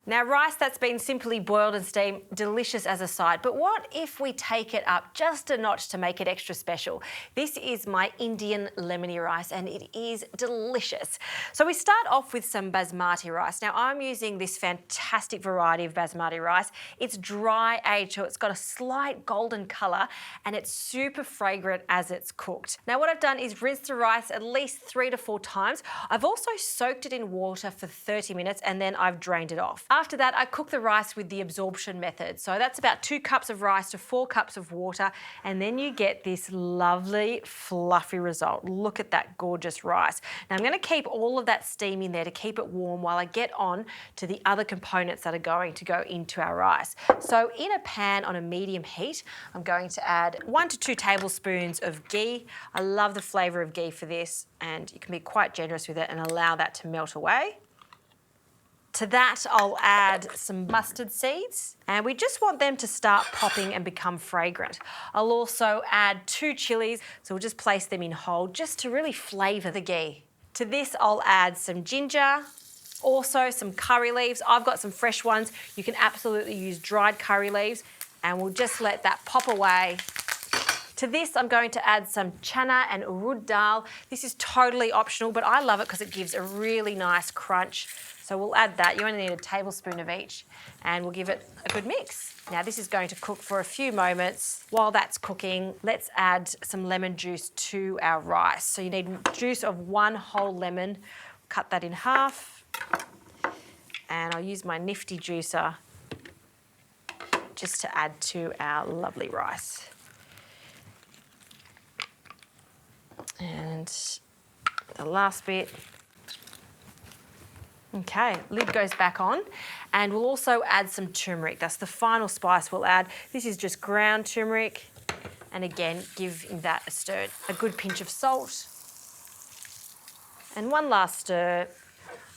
Now, rice that's been simply boiled and steamed, delicious as a side, but what if we take it up just a notch to make it extra special? This is my Indian lemony rice and it is delicious. So we start off with some basmati rice. Now, I'm using this fantastic variety of basmati rice. It's dry aged, so it's got a slight golden colour and it's super fragrant as it's cooked. Now, what I've done is rinse the rice at least 3 to 4 times. I've also soaked it in water for 30 minutes and then I've drained it off. After that, I cook the rice with the absorption method. So that's about 2 cups of rice to 4 cups of water, and then you get this lovely, fluffy result. Look at that gorgeous rice. Now, I'm going to keep all of that steam in there to keep it warm while I get on to the other components that are going to go into our rice. So in a pan on a medium heat, I'm going to add 1 to 2 tablespoons of ghee. I love the flavour of ghee for this, and you can be quite generous with it and allow that to melt away. To that, I'll add some mustard seeds, and we just want them to start popping and become fragrant. I'll also add 2 chillies, so we'll just place them in whole just to really flavour the ghee. To this, I'll add some ginger, also some curry leaves. I've got some fresh ones. You can absolutely use dried curry leaves, and we'll just let that pop away. To this, I'm going to add some channa and urid dal. This is totally optional, but I love it because it gives a really nice crunch. So we'll add that. You only need a tablespoon of each, and we'll give it a good mix. Now, this is going to cook for a few moments. While that's cooking, let's add some lemon juice to our rice. So you need juice of 1 whole lemon. Cut that in half, and I'll use my nifty juicer just to add to our lovely rice. And the last bit. Okay, lid goes back on, and we'll also add some turmeric. That's the final spice we'll add. This is just ground turmeric, and again, give that a stir. A good pinch of salt, and one last stir.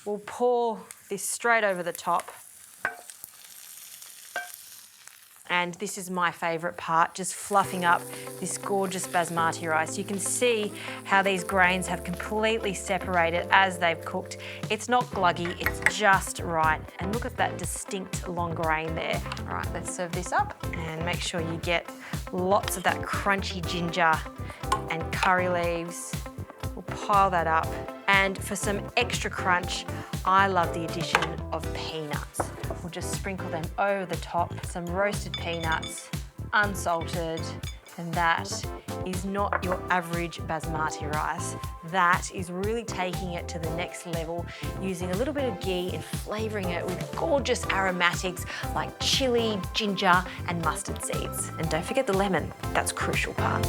We'll pour this straight over the top. And this is my favourite part, just fluffing up this gorgeous basmati rice. You can see how these grains have completely separated as they've cooked. It's not gluggy, it's just right. And look at that distinct long grain there. All right, let's serve this up and make sure you get lots of that crunchy ginger and curry leaves. We'll pile that up. And for some extra crunch, I love the addition of peanuts. We'll just sprinkle them over the top. Some roasted peanuts, unsalted, and that is not your average basmati rice. That is really taking it to the next level, using a little bit of ghee and flavouring it with gorgeous aromatics like chilli, ginger, and mustard seeds. And don't forget the lemon, that's a crucial part.